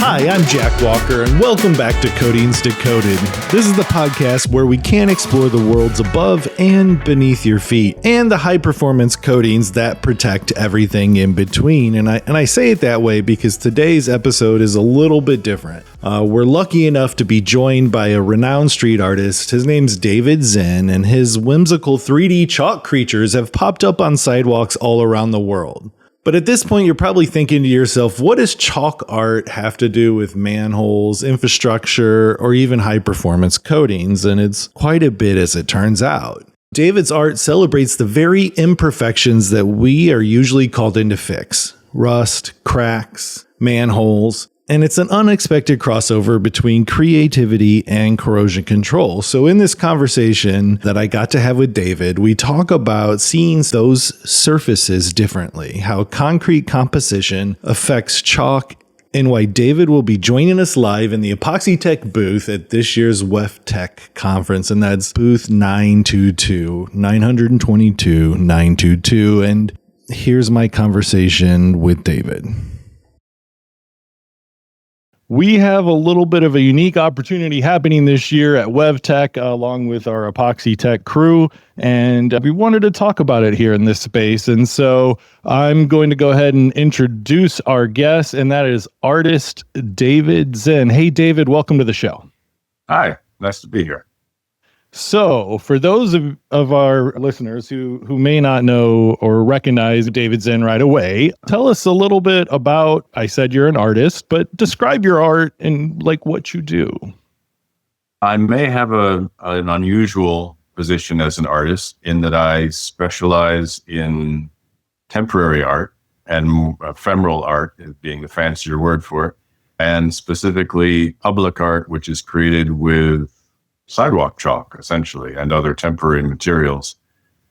Hi, I'm Jack Walker, and welcome back to Coatings Decoded. This is the podcast where we can explore the worlds above and beneath your feet, and the high-performance coatings that protect everything in between. And I say it that way because today's episode is a little bit different. We're lucky enough to be joined by a renowned street artist. His name's David Zinn, and his whimsical 3D chalk creatures have popped up on sidewalks all around the world. But at this point, you're probably thinking to yourself, what does chalk art have to do with manholes, infrastructure, or even high-performance coatings? And it's quite a bit, as it turns out. David's art celebrates the very imperfections that we are usually called in to fix: rust, cracks, manholes. And it's an unexpected crossover between creativity and corrosion control. So in this conversation that I got to have with David, we talk about seeing those surfaces differently, how concrete composition affects chalk, and why David will be joining us live in the Epoxy Tech booth at this year's WEFTEC conference. And that's booth 922, 922. And here's my conversation with David. We have a little bit of a unique opportunity happening this year at WEFTEC along with our Epoxy Tech crew, and we wanted to talk about it here in this space. And so I'm going to go ahead and introduce our guest, and that is artist David Zinn. Hey, David, welcome to the show. Hi, nice to be here. So for those of our listeners who may not know or recognize David Zinn right away, tell us a little bit about, I said you're an artist, but describe your art and like what you do. I may have an unusual position as an artist in that I specialize in temporary art and ephemeral art, being the fancier word for it, and specifically public art, which is created with sidewalk chalk, essentially, and other temporary materials.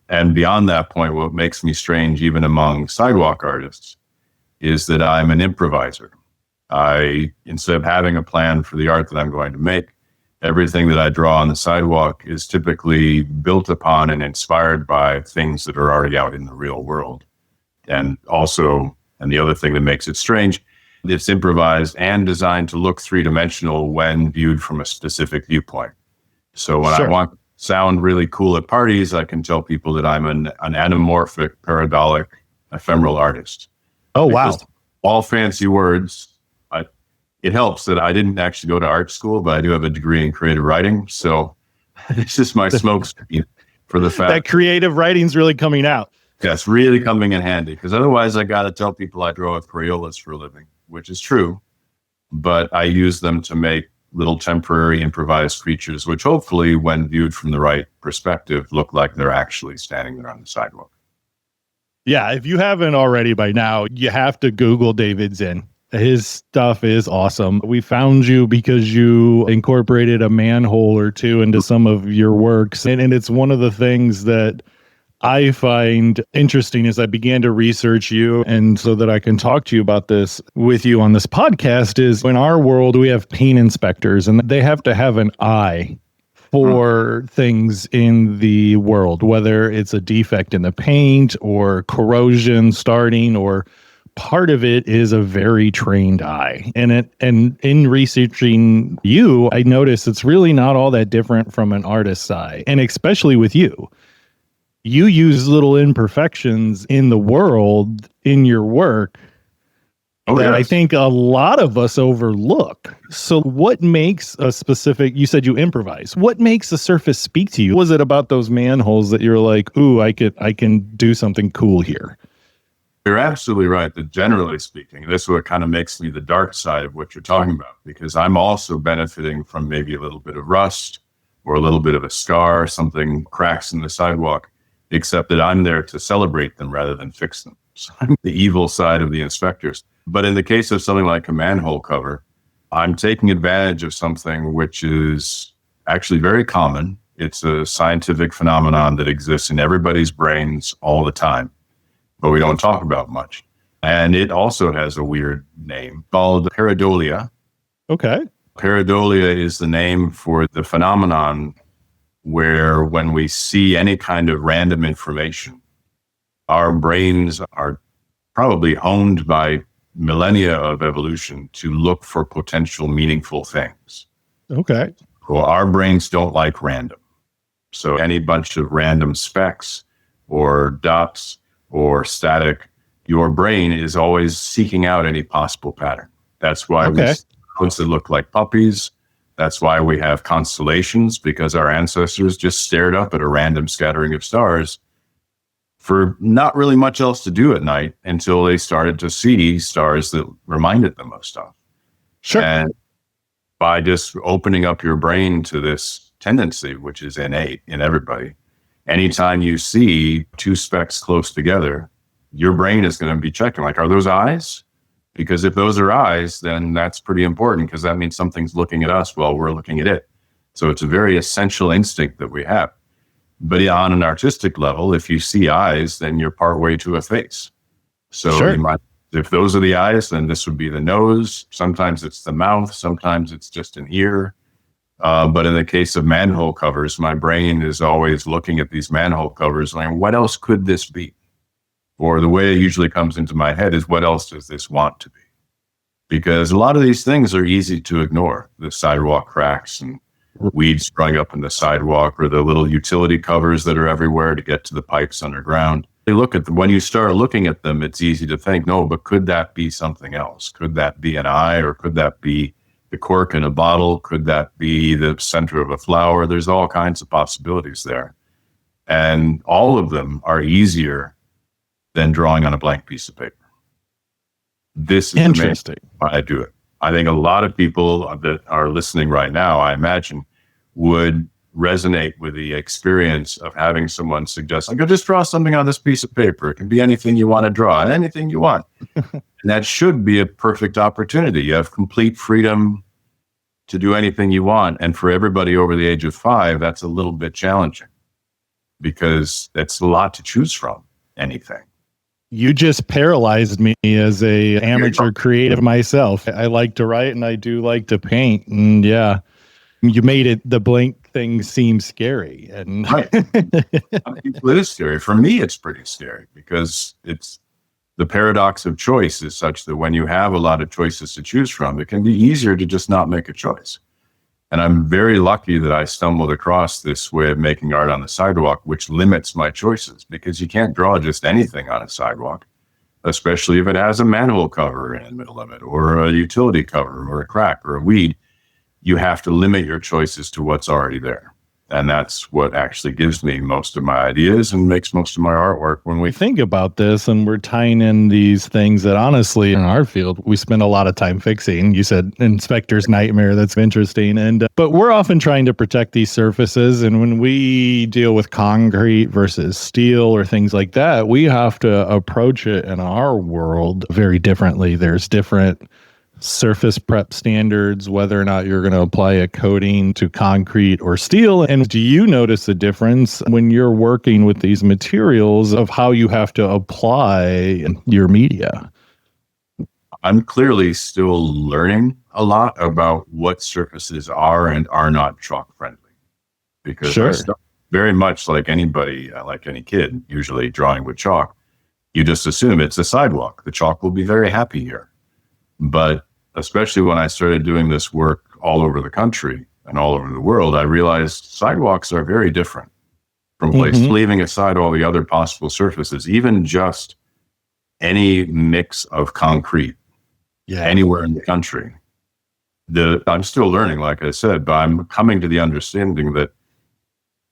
And beyond that point, what makes me strange, even among sidewalk artists, is that I'm an improviser. Instead of having a plan for the art that I'm going to make, everything that I draw on the sidewalk is typically built upon and inspired by things that are already out in the real world. And the other thing that makes it strange, it's improvised and designed to look three-dimensional when viewed from a specific viewpoint. So when I want to sound really cool at parties, I can tell people that I'm an anamorphic, paradolic, ephemeral artist. Oh, wow. All fancy words. It helps that I didn't actually go to art school, but I do have a degree in creative writing. So this is my smokescreen for the fact that creative writing's really coming out. Yes, really coming in handy. Because otherwise, I got to tell people I draw with Crayolas for a living, which is true. But I use them to make little temporary improvised creatures, which hopefully, when viewed from the right perspective, look like they're actually standing there on the sidewalk. Yeah, if you haven't already by now, you have to Google David Zinn. His stuff is awesome. We found you because you incorporated a manhole or two into some of your works. And it's one of the things that I find interesting as I began to research you, and so that I can talk to you about this with you on this podcast, is in our world, we have paint inspectors, and they have to have an eye for things in the world, whether it's a defect in the paint or corrosion starting, or part of it is a very trained eye. And in researching you, I noticed it's really not all that different from an artist's eye, and especially with you. You use little imperfections in the world, in your work, that yes, I think a lot of us overlook. So what makes a specific, you said you improvise, what makes a surface speak to you? Was it about those manholes that you're like, ooh, I can do something cool here? You're absolutely right that generally speaking, this is what kind of makes me the dark side of what you're talking about, because I'm also benefiting from maybe a little bit of rust or a little bit of a scar, something cracks in the sidewalk, except that I'm there to celebrate them rather than fix them. So I'm the evil side of the inspectors. But in the case of something like a manhole cover, I'm taking advantage of something which is actually very common. It's a scientific phenomenon that exists in everybody's brains all the time, but we don't talk about much. And it also has a weird name called pareidolia. Okay. Pareidolia is the name for the phenomenon where when we see any kind of random information, our brains are probably honed by millennia of evolution to look for potential meaningful things. Okay. Well, our brains don't like random. So any bunch of random specks or dots or static, your brain is always seeking out any possible pattern. That's why we see clouds that look like puppies. That's why we have constellations, because our ancestors just stared up at a random scattering of stars for not really much else to do at night until they started to see stars that reminded them of stuff. Sure. And by just opening up your brain to this tendency, which is innate in everybody, anytime you see two specks close together, your brain is going to be checking, like, are those eyes? Because if those are eyes, then that's pretty important, because that means something's looking at us while we're looking at it. So it's a very essential instinct that we have. But on an artistic level, if you see eyes, then you're partway to a face. So you might, if those are the eyes, then this would be the nose. Sometimes it's the mouth. Sometimes it's just an ear. But in the case of manhole covers, my brain is always looking at these manhole covers like, what else could this be? Or the way it usually comes into my head is, what else does this want to be? Because a lot of these things are easy to ignore. The sidewalk cracks and weeds sprung up in the sidewalk, or the little utility covers that are everywhere to get to the pipes underground. They look at them. When you start looking at them, it's easy to think, no, but could that be something else? Could that be an eye, or could that be the cork in a bottle? Could that be the center of a flower? There's all kinds of possibilities there. And all of them are easier than drawing on a blank piece of paper. This is interesting. Why I do it. I think a lot of people that are listening right now, I imagine, would resonate with the experience of having someone suggest, like, just draw something on this piece of paper. It can be anything you want to draw, anything you want. And that should be a perfect opportunity. You have complete freedom to do anything you want. And for everybody over the age of 5, that's a little bit challenging, because that's a lot to choose from, anything. You just paralyzed me as a amateur creative myself. I like to write and I do like to paint. And yeah, you made it, the blank thing seem scary. And right. It is scary. For me, it's pretty scary, because it's the paradox of choice is such that when you have a lot of choices to choose from, it can be easier to just not make a choice. And I'm very lucky that I stumbled across this way of making art on the sidewalk, which limits my choices, because you can't draw just anything on a sidewalk, especially if it has a manhole cover in the middle of it, or a utility cover, or a crack, or a weed. You have to limit your choices to what's already there. And that's what actually gives me most of my ideas and makes most of my artwork. When we think about this and we're tying in these things that honestly in our field, we spend a lot of time fixing. You said inspector's nightmare. That's interesting. But we're often trying to protect these surfaces. And when we deal with concrete versus steel or things like that, we have to approach it in our world very differently. There's different surface prep standards, whether or not you're going to apply a coating to concrete or steel. And do you notice a difference when you're working with these materials of how you have to apply your media? I'm clearly still learning a lot about what surfaces are and are not chalk friendly, because I start very much like anybody, like any kid, usually drawing with chalk. You just assume it's a sidewalk. The chalk will be very happy here. But especially when I started doing this work all over the country and all over the world, I realized sidewalks are very different from places. Leaving aside all the other possible surfaces, even just any mix of concrete anywhere in the country. I'm still learning, like I said, but I'm coming to the understanding that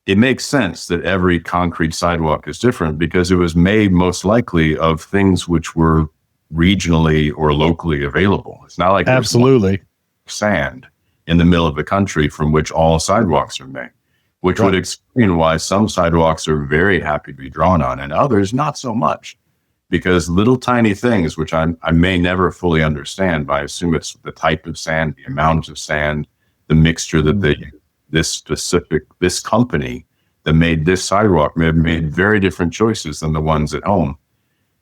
it makes sense that every concrete sidewalk is different, because it was made most likely of things which were regionally or locally available. It's not like absolutely sand in the middle of the country from which all sidewalks are made, which would explain why some sidewalks are very happy to be drawn on and others not so much, because little tiny things, which I may never fully understand, but I assume it's the type of sand, the amount of sand, the mixture that this company that made this sidewalk made very different choices than the ones at home.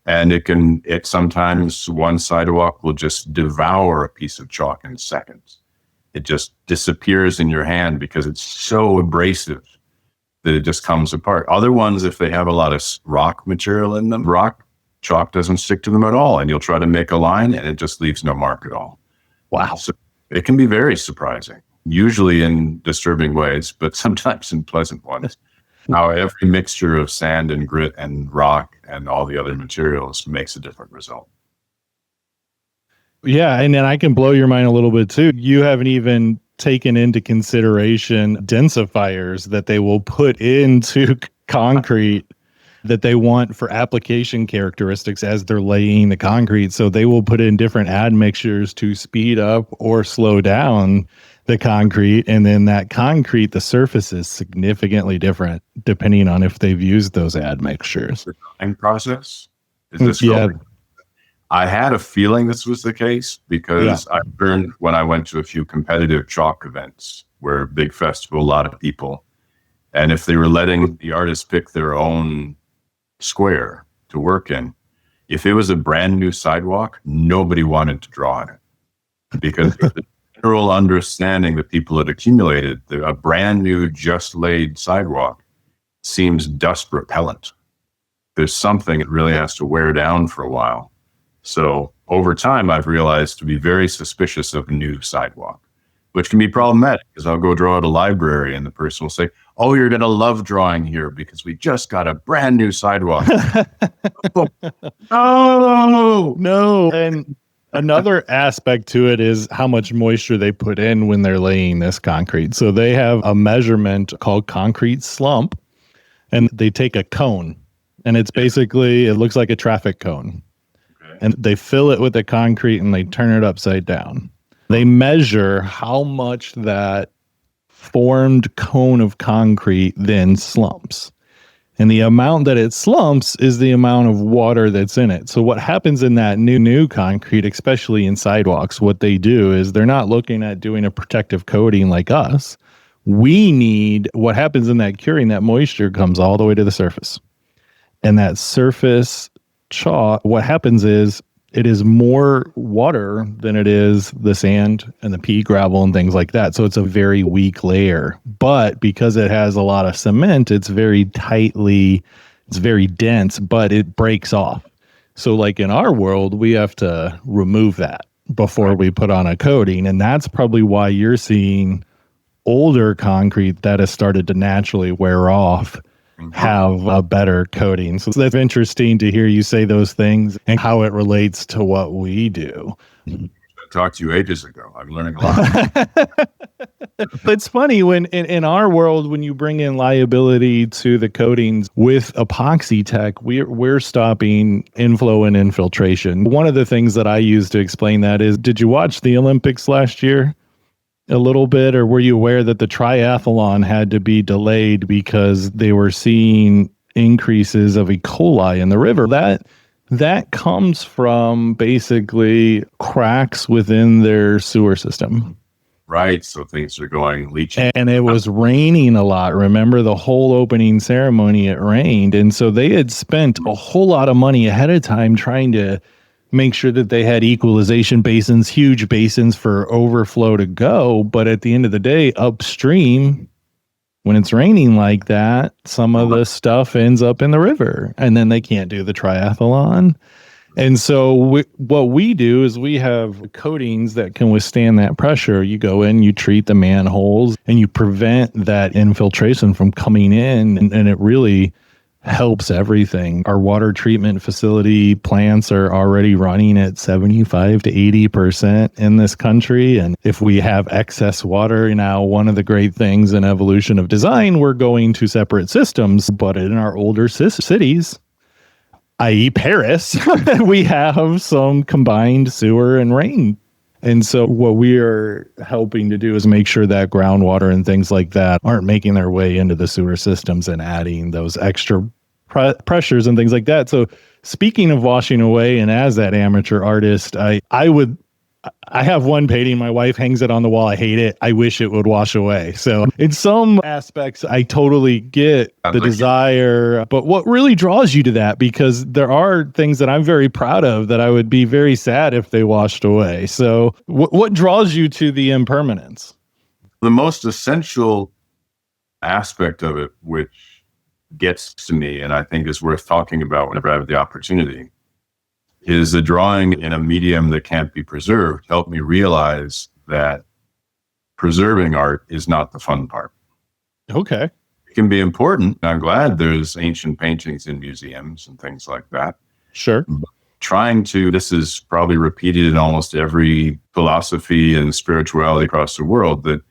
And it sometimes one sidewalk will just devour a piece of chalk in seconds. It just disappears in your hand because it's so abrasive that it just comes apart. Other ones, if they have a lot of rock material in them, rock chalk doesn't stick to them at all. And you'll try to make a line and it just leaves no mark at all. Wow. So it can be very surprising, usually in disturbing ways, but sometimes in pleasant ones. How every mixture of sand and grit and rock and all the other materials makes a different result. Yeah, and then I can blow your mind a little bit too. You haven't even taken into consideration densifiers that they will put into concrete that they want for application characteristics as they're laying the concrete. So they will put in different admixtures to speed up or slow down the concrete. And then that concrete, the surface is significantly different depending on if they've used those admixtures. The drying process? Is this Yeah. I had a feeling this was the case because I learned when I went to a few competitive chalk events where big festival, a lot of people. And if they were letting the artists pick their own square to work in, if it was a brand new sidewalk, nobody wanted to draw on it because the general understanding that people had accumulated, a brand new, just laid sidewalk seems dust repellent. There's something it really has to wear down for a while. So over time, I've realized to be very suspicious of new sidewalk, which can be problematic because I'll go draw at a library and the person will say, "Oh, you're going to love drawing here because we just got a brand new sidewalk." Oh, no. And another aspect to it is how much moisture they put in when they're laying this concrete. So they have a measurement called concrete slump, and they take a cone, and it's basically, it looks like a traffic cone. And they fill it with the concrete and they turn it upside down. They measure how much that formed cone of concrete then slumps. And the amount that it slumps is the amount of water that's in it. So what happens in that new concrete, especially in sidewalks, what they do is they're not looking at doing a protective coating like us. We need, what happens in that curing, that moisture comes all the way to the surface. And that surface chalk, what happens is it is more water than it is the sand and the pea gravel and things like that. So it's a very weak layer. But because it has a lot of cement, it's very dense, but it breaks off. So like in our world, we have to remove that before we put on a coating. And that's probably why you're seeing older concrete that has started to naturally wear off have a better coating. So that's interesting to hear you say those things and how it relates to what we do. I talked to you ages ago. I'm learning a lot. It's funny when in our world, when you bring in liability to the coatings with epoxy tech, we're stopping inflow and infiltration. One of the things that I use to explain that is, did you watch the Olympics last year? A little bit, or were you aware that the triathlon had to be delayed because they were seeing increases of E. coli in the river? That comes from basically cracks within their sewer system. Right, so things are going leaching. And it was raining a lot. Remember the whole opening ceremony, it rained. And so they had spent a whole lot of money ahead of time trying to make sure that they had equalization basins, huge basins for overflow to go. But at the end of the day, upstream, when it's raining like that, some of the stuff ends up in the river and then they can't do the triathlon. And so what we do is we have coatings that can withstand that pressure. You go in, you treat the manholes, and you prevent that infiltration from coming in, and it really helps everything. Our water treatment facility plants are already running at 75 to 80% in this country. And if we have excess water, now one of the great things in evolution of design, we're going to separate systems. But in our older cities, i.e. Paris, we have some combined sewer and rain. And so what we are helping to do is make sure that groundwater and things like that aren't making their way into the sewer systems and adding those extra pressures and things like that. So speaking of washing away, and as that amateur artist, I have one painting. My wife hangs it on the wall. I hate it. I wish it would wash away. So in some aspects, I totally get the desire. But what really draws you to that? Because there are things that I'm very proud of that I would be very sad if they washed away. So what draws you to the impermanence? The most essential aspect of it, which gets to me and I think is worth talking about whenever I have the opportunity, is a drawing in a medium that can't be preserved helped me realize that preserving art is not the fun part. Okay. It can be important. I'm glad there's ancient paintings in museums and things like that. Sure. This is probably repeated in almost every philosophy and spirituality across the world, that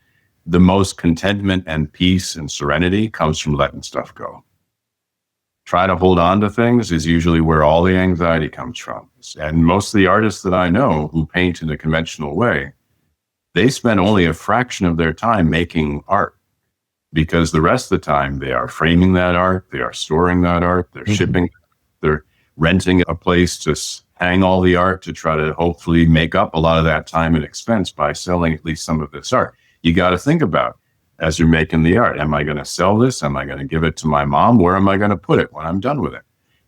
the most contentment and peace and serenity comes from letting stuff go. Try to hold on to things is usually where all the anxiety comes from. And most of the artists that I know who paint in a conventional way, they spend only a fraction of their time making art, because the rest of the time they are framing that art, they are storing that art, they're shipping, they're renting a place to hang all the art to try to hopefully make up a lot of that time and expense by selling at least some of this art. You got to think about, as you're making the art, am I going to sell this? Am I going to give it to my mom? Where am I going to put it when I'm done with it?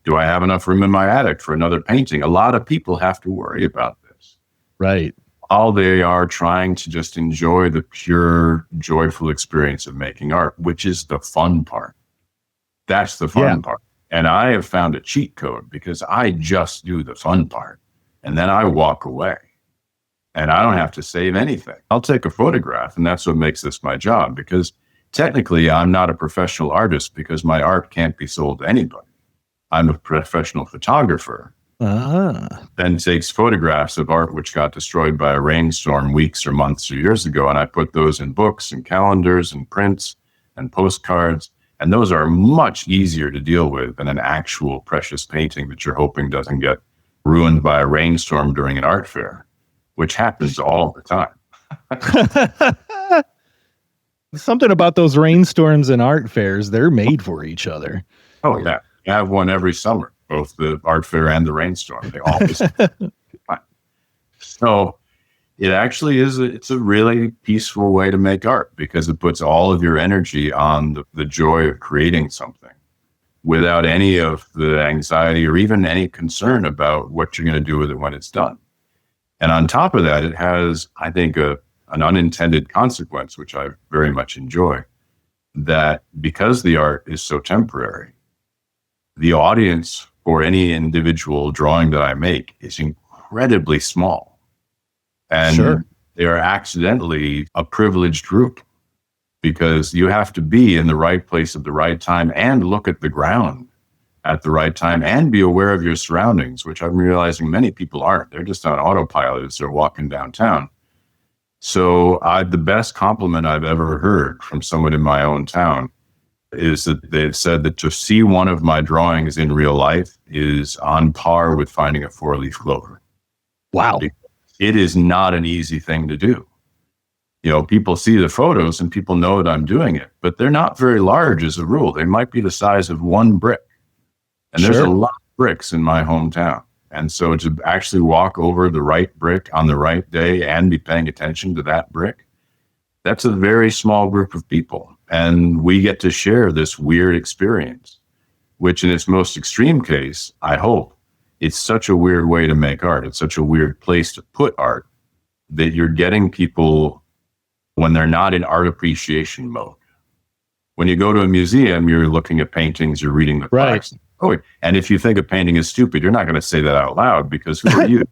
Do I have enough room in my attic for another painting? A lot of people have to worry about this. Right. All they are trying to just enjoy the pure, joyful experience of making art, which is the fun part. That's the fun part. And I have found a cheat code, because I just do the fun part and then I walk away and I don't have to save anything. I'll take a photograph, and that's what makes this my job, because technically I'm not a professional artist, because my art can't be sold to anybody. I'm a professional photographer. Then takes photographs of art which got destroyed by a rainstorm weeks or months or years ago, and I put those in books and calendars and prints and postcards. And those are much easier to deal with than an actual precious painting that you're hoping doesn't get ruined by a rainstorm during an art fair, which happens all the time. Something about those rainstorms and art fairs, they're made for each other. Oh, yeah. You have one every summer, both the art fair and the rainstorm. They always So it actually is, it's a really peaceful way to make art, because it puts all of your energy on the joy of creating something without any of the anxiety or even any concern about what you're going to do with it when it's done. And on top of that, it has, I think, an unintended consequence, which I very much enjoy, that because the art is so temporary, the audience for any individual drawing that I make is incredibly small. And they are accidentally a privileged group, because you have to be in the right place at the right time and look at the ground at the right time and be aware of your surroundings, which I'm realizing many people aren't. They're just on autopilot as they're walking downtown. So the best compliment I've ever heard from someone in my own town is that they've said that to see one of my drawings in real life is on par with finding a 4-leaf clover. Wow. It is not an easy thing to do. You know, people see the photos and people know that I'm doing it, but they're not very large as a rule. They might be the size of one brick. And there's a lot of bricks in my hometown. And so to actually walk over the right brick on the right day and be paying attention to that brick, that's a very small group of people. And we get to share this weird experience, which in its most extreme case, I hope, it's such a weird way to make art. It's such a weird place to put art that you're getting people when they're not in art appreciation mode. When you go to a museum, you're looking at paintings, you're reading the plaques. Oh, and if you think a painting is stupid, you're not going to say that out loud, because who are you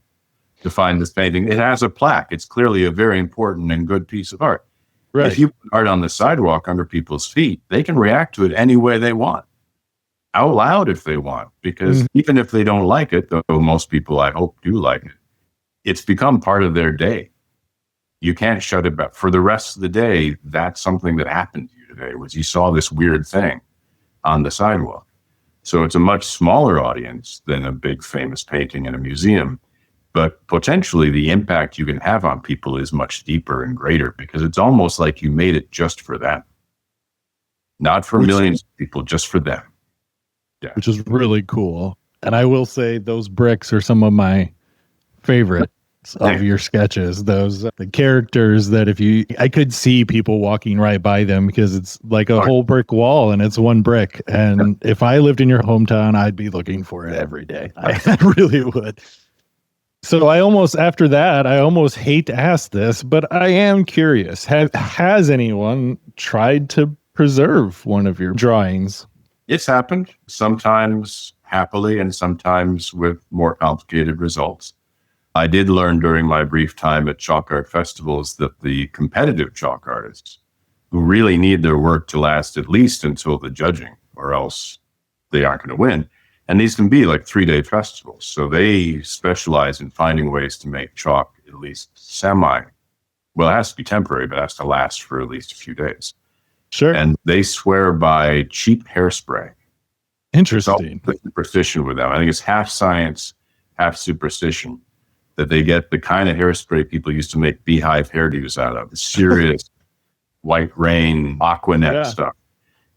to find this painting? It has a plaque. It's clearly a very important and good piece of art. Right. If you put art on the sidewalk under people's feet, they can react to it any way they want, out loud if they want, because even if they don't like it, though most people I hope do like it, it's become part of their day. You can't shut it back. For the rest of the day, that's something that happened to you today, was you saw this weird thing on the sidewalk. So it's a much smaller audience than a big famous painting in a museum, but potentially the impact you can have on people is much deeper and greater, because it's almost like you made it just for them. Not for millions of people, just for them. Yeah. Which is really cool. And I will say those bricks are some of my favorites of your sketches. Those the characters that I could see people walking right by them, because it's like a whole brick wall and it's one brick. And if I lived in your hometown, I'd be looking for it every day. I really would. So I almost hate to ask this, but I am curious. Has anyone tried to preserve one of your drawings? It's happened. Sometimes happily and sometimes with more complicated results. I did learn during my brief time at chalk art festivals that the competitive chalk artists who really need their work to last at least until the judging, or else they aren't going to win. And these can be like 3-day festivals. So they specialize in finding ways to make chalk at least well, it has to be temporary, but it has to last for at least a few days. Sure. And they swear by cheap hairspray. Interesting. It's all superstition with them. I think it's half science, half superstition, that they get the kind of hairspray people used to make beehive hairdos out of. Serious white rain, Aquanet stuff,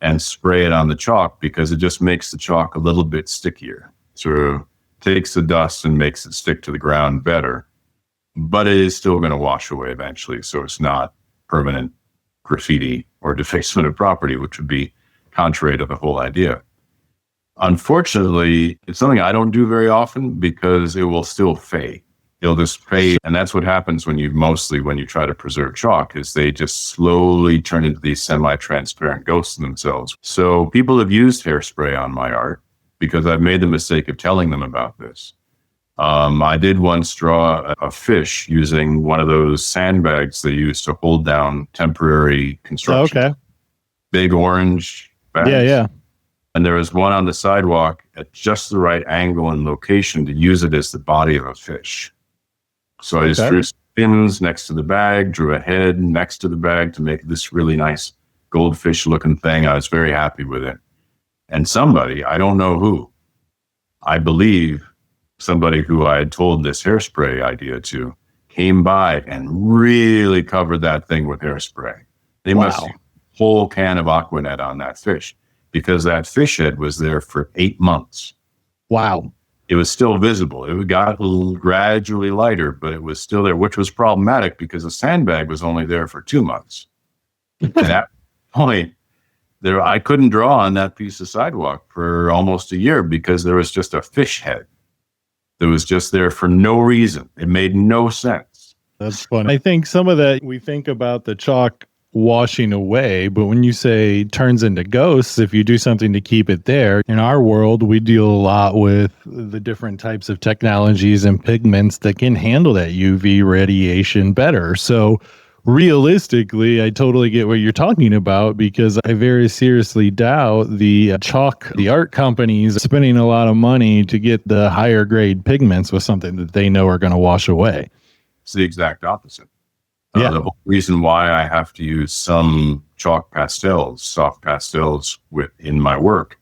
and spray it on the chalk because it just makes the chalk a little bit stickier. So takes the dust and makes it stick to the ground better. But it is still going to wash away eventually. So it's not permanent graffiti or defacement of property, which would be contrary to the whole idea. Unfortunately, it's something I don't do very often because it will still fade. It'll just fade. And that's what happens when you try to preserve chalk, is they just slowly turn into these semi-transparent ghosts of themselves. So people have used hairspray on my art because I've made the mistake of telling them about this. I did once draw a fish using one of those sandbags they use to hold down temporary construction. Okay. Big orange bags. Yeah. And there was one on the sidewalk at just the right angle and location to use it as the body of a fish. So I just drew fins next to the bag, drew a head next to the bag to make this really nice goldfish looking thing. I was very happy with it. And somebody, I don't know who, I believe somebody who I had told this hairspray idea to, came by and really covered that thing with hairspray. They must have a whole can of Aquanet on that fish because that fish head was there for 8 months. Wow. It was still visible. It got gradually lighter, but it was still there, which was problematic because the sandbag was only there for 2 months. At that point, I couldn't draw on that piece of sidewalk for almost a year because there was just a fish head that was just there for no reason. It made no sense. That's funny. I think some of that, we think about the chalk washing away, but when you say turns into ghosts, if you do something to keep it there, in our world, we deal a lot with the different types of technologies and pigments that can handle that UV radiation better. So realistically, I totally get what you're talking about because I very seriously doubt the art companies spending a lot of money to get the higher grade pigments with something that they know are going to wash away. It's the exact opposite. The whole reason why I have to use some chalk pastels, soft pastels in my work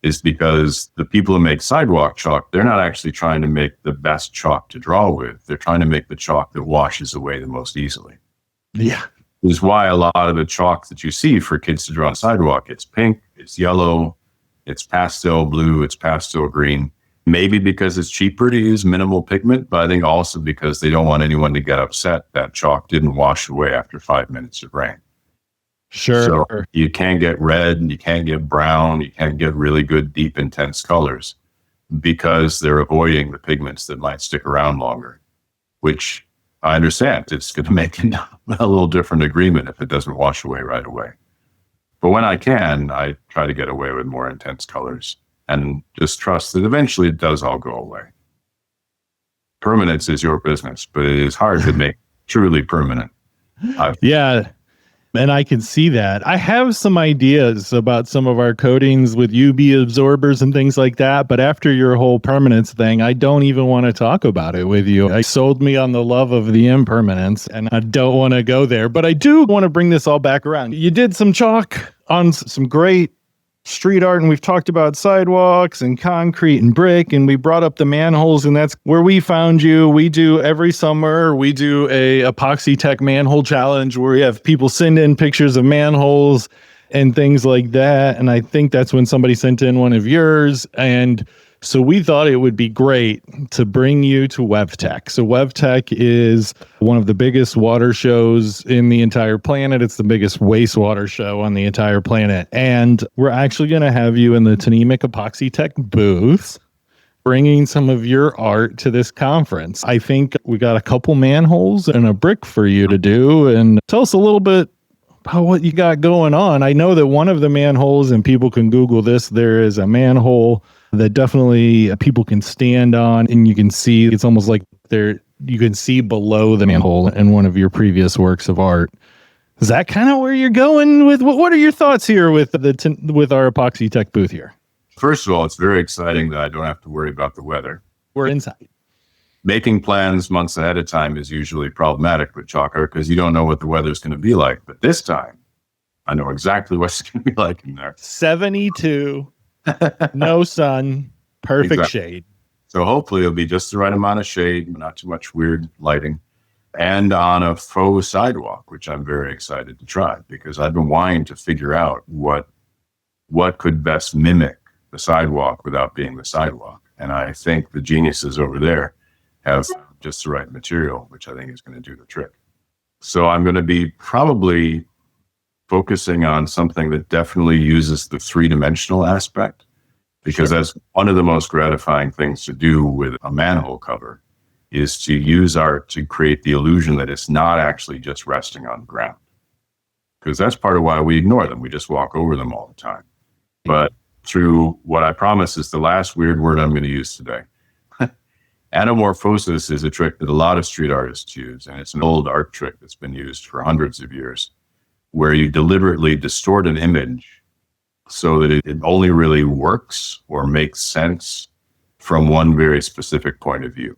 is because the people who make sidewalk chalk, they're not actually trying to make the best chalk to draw with. They're trying to make the chalk that washes away the most easily. Yeah. Which is why a lot of the chalk that you see for kids to draw on sidewalk, it's pink, it's yellow, it's pastel blue, it's pastel green. Maybe because it's cheaper to use minimal pigment, but I think also because they don't want anyone to get upset that chalk didn't wash away after 5 minutes of rain. Sure. So you can't get red, and you can't get brown, you can't get really good, deep, intense colors because they're avoiding the pigments that might stick around longer, which I understand. It's going to make a little different agreement if it doesn't wash away right away. But when I can, I try to get away with more intense colors and just trust that eventually it does all go away. Permanence is your business, but it is hard to make truly permanent. Yeah. And I can see that. I have some ideas about some of our coatings with UV absorbers and things like that. But after your whole permanence thing, I don't even want to talk about it with you. I sold me on the love of the impermanence, and I don't want to go there. But I do want to bring this all back around. You did some chalk on some great street art, and we've talked about sidewalks and concrete and brick, and we brought up the manholes, and that's where we found you. We do every summer, we do a epoxy tech manhole challenge where we have people send in pictures of manholes and things like that. And I think that's when somebody sent in one of yours. And so we thought it would be great to bring you to WEFTEC. So WEFTEC is one of the biggest water shows in the entire planet. It's the biggest wastewater show on the entire planet. And we're actually going to have you in the Tnemec Epoxy Tech booth, bringing some of your art to this conference. I think we got a couple manholes and a brick for you to do. And tell us a little bit about what you got going on. I know that one of the manholes, and people can Google this, there is a manhole that definitely people can stand on, and you can see it's almost like you can see below the manhole in one of your previous works of art. Is that kind of where you're going with? What are your thoughts here with with our Epoxy Tech booth here? First of all, it's very exciting that I don't have to worry about the weather. We're inside. Making plans months ahead of time is usually problematic with chalk art because you don't know what the weather's going to be like. But this time, I know exactly what it's going to be like in there. 72, no sun, perfect Exactly. shade. So hopefully it'll be just the right amount of shade, not too much weird lighting, and on a faux sidewalk, which I'm very excited to try because I've been wanting to figure out what could best mimic the sidewalk without being the sidewalk. And I think the geniuses over there have just the right material, which I think is going to do the trick. So I'm going to be probably focusing on something that definitely uses the three-dimensional aspect, because that's one of the most gratifying things to do with a manhole cover, is to use art to create the illusion that it's not actually just resting on the ground. Because that's part of why we ignore them. We just walk over them all the time. But through what I promise is the last weird word I'm going to use today. Anamorphosis is a trick that a lot of street artists use, and it's an old art trick that's been used for hundreds of years, where you deliberately distort an image so that it only really works or makes sense from one very specific point of view.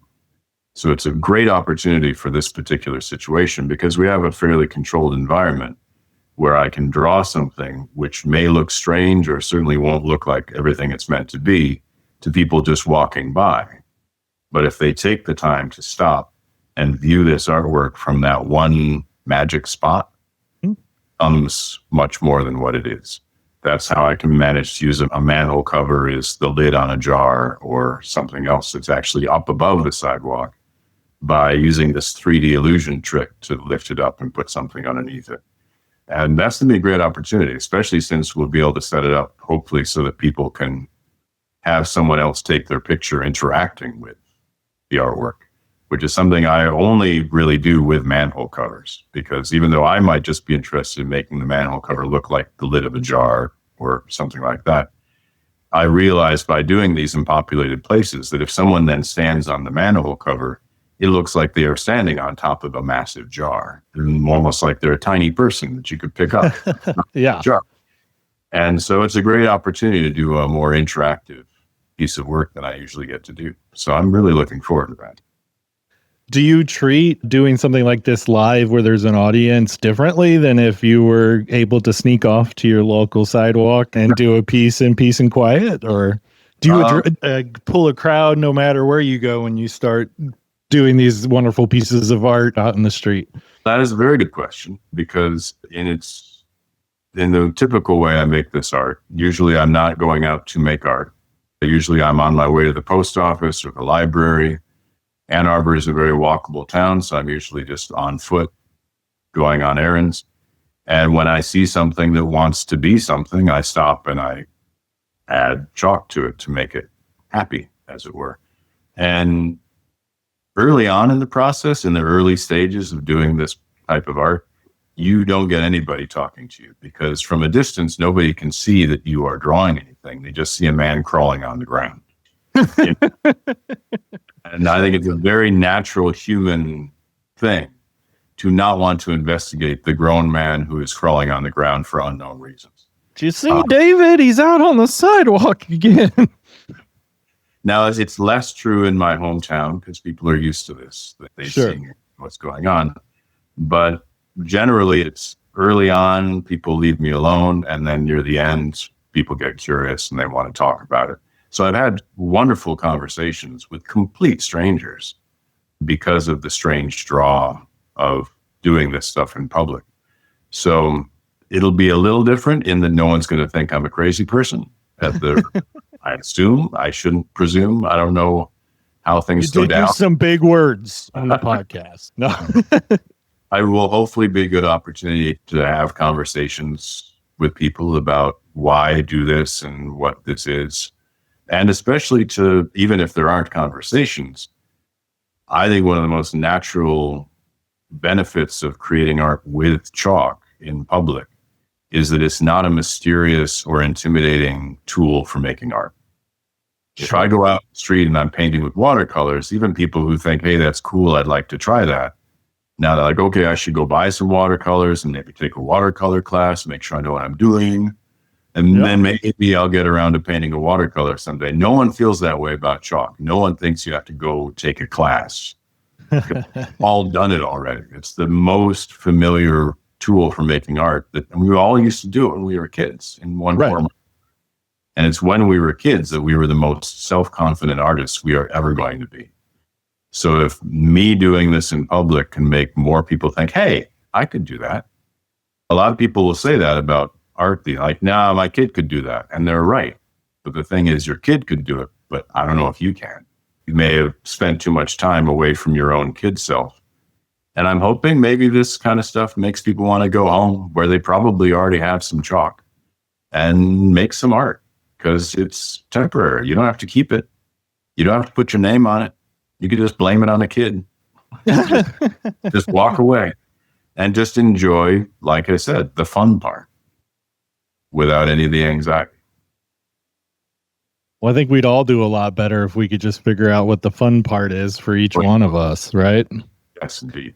So it's a great opportunity for this particular situation because we have a fairly controlled environment where I can draw something which may look strange or certainly won't look like everything it's meant to be to people just walking by. But if they take the time to stop and view this artwork from that one magic spot, it becomes much more than what it is. That's how I can manage to use a manhole cover is the lid on a jar or something else that's actually up above the sidewalk by using this 3D illusion trick to lift it up and put something underneath it. And that's going to be a great opportunity, especially since we'll be able to set it up, hopefully, so that people can have someone else take their picture interacting with the artwork, which is something I only really do with manhole covers, because even though I might just be interested in making the manhole cover look like the lid of a jar or something like that, I realized by doing these in populated places that if someone then stands on the manhole cover, it looks like they are standing on top of a massive jar, and almost like they're a tiny person that you could pick up. Yeah. Jar. And so it's a great opportunity to do a more interactive piece of work than I usually get to do. So I'm really looking forward to that. Do you treat doing something like this live where there's an audience differently than if you were able to sneak off to your local sidewalk and do a piece in peace and quiet? Or do you pull a crowd no matter where you go when you start doing these wonderful pieces of art out in the street? That is a very good question, because in the typical way I make this art, usually I'm not going out to make art. Usually I'm on my way to the post office or the library. Ann Arbor is a very walkable town, so I'm usually just on foot going on errands. And when I see something that wants to be something, I stop and I add chalk to it to make it happy, as it were. And early on in the process, in the early stages of doing this type of art, you don't get anybody talking to you, because from a distance, nobody can see that you are drawing anything. They just see a man crawling on the ground. And I think it's a very natural human thing to not want to investigate the grown man who is crawling on the ground for unknown reasons. Do you see David? He's out on the sidewalk again. Now, it's less true in my hometown because people are used to this. They see what's going on. But generally, it's early on, people leave me alone. And then near the end, people get curious and they want to talk about it. So I've had wonderful conversations with complete strangers because of the strange draw of doing this stuff in public. So it'll be a little different in that no one's going to think I'm a crazy person. I assume. I shouldn't presume. I don't know how things go down. Use some big words on the podcast. No. I will hopefully be a good opportunity to have conversations with people about why I do this and what this is. And especially to, even if there aren't conversations, I think one of the most natural benefits of creating art with chalk in public is that it's not a mysterious or intimidating tool for making art. If I go out the street and I'm painting with watercolors, even people who think, hey, that's cool, I'd like to try that. Now they're like, okay, I should go buy some watercolors and maybe take a watercolor class, make sure I know what I'm doing. And then maybe I'll get around to painting a watercolor someday. No one feels that way about chalk. No one thinks you have to go take a class. All done it already. It's the most familiar tool for making art that we all used to do it when we were kids in one form. And it's when we were kids that we were the most self-confident artists we are ever going to be. So if me doing this in public can make more people think, hey, I could do that. A lot of people will say that about art. They're like, nah, my kid could do that. And they're right. But the thing is, your kid could do it, but I don't know if you can. You may have spent too much time away from your own kid self. And I'm hoping maybe this kind of stuff makes people want to go home where they probably already have some chalk and make some art. Because it's temporary. You don't have to keep it. You don't have to put your name on it. You could just blame it on a kid. Just walk away and just enjoy, like I said, the fun part without any of the anxiety. Well, I think we'd all do a lot better if we could just figure out what the fun part is for each one of us, right? Yes, indeed.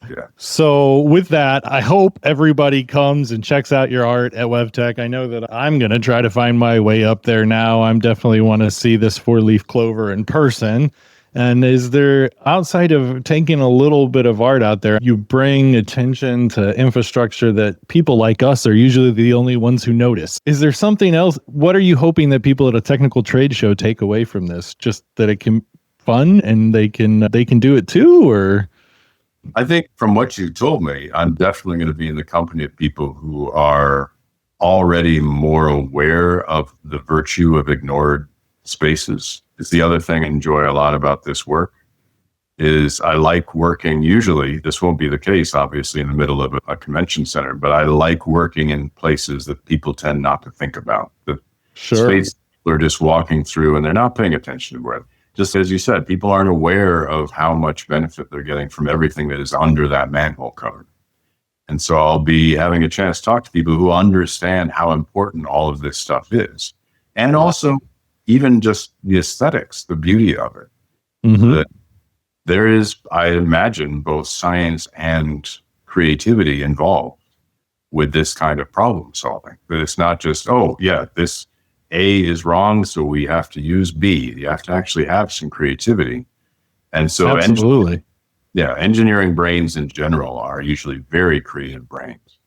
Yeah. So with that, I hope everybody comes and checks out your art at WEFTEC. I know that I'm going to try to find my way up there now. I'm definitely want to see this 4-leaf clover in person. And is there, outside of taking a little bit of art out there, you bring attention to infrastructure that people like us are usually the only ones who notice. Is there something else? What are you hoping that people at a technical trade show take away from this? Just that it can fun and they can do it too, or? I think from what you told me, I'm definitely going to be in the company of people who are already more aware of the virtue of ignored spaces. It's the other thing I enjoy a lot about this work is I like working, usually, this won't be the case, obviously, in the middle of a convention center, but I like working in places that people tend not to think about. The space they're just walking through and they're not paying attention to where. Just as you said, people aren't aware of how much benefit they're getting from everything that is under that manhole cover. And so I'll be having a chance to talk to people who understand how important all of this stuff is. And also even just the aesthetics, the beauty of it. That there is, I imagine, both science and creativity involved with this kind of problem solving. That it's not just, oh, yeah, this A is wrong, so we have to use B. You have to actually have some creativity. And so engineering brains in general are usually very creative brains.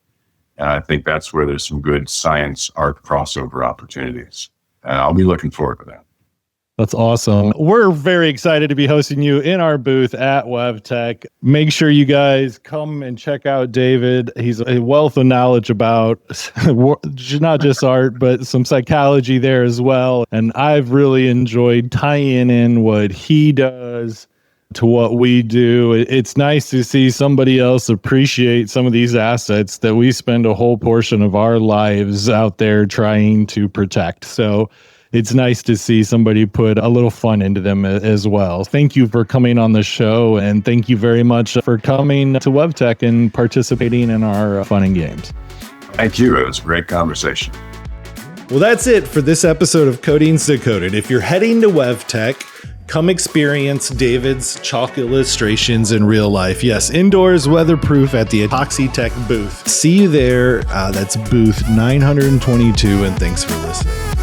And I think that's where there's some good science art crossover opportunities. And I'll be looking forward to that. That's awesome. We're very excited to be hosting you in our booth at WEFTEC. Make sure you guys come and check out David. He's a wealth of knowledge about not just art, but some psychology there as well. And I've really enjoyed tying in what he does to what we do. It's nice to see somebody else appreciate some of these assets that we spend a whole portion of our lives out there trying to protect. So it's nice to see somebody put a little fun into them as well. Thank you for coming on the show, and thank you very much for coming to WEFTEC and participating in our fun and games. Thank you. It was a great conversation. Well, that's it for this episode of Coatings Decoded. If you're heading to WEFTEC, come experience David's chalk illustrations in real life. Yes, indoors, weatherproof at the Epoxy Tech booth. See you there. That's booth 922, and thanks for listening.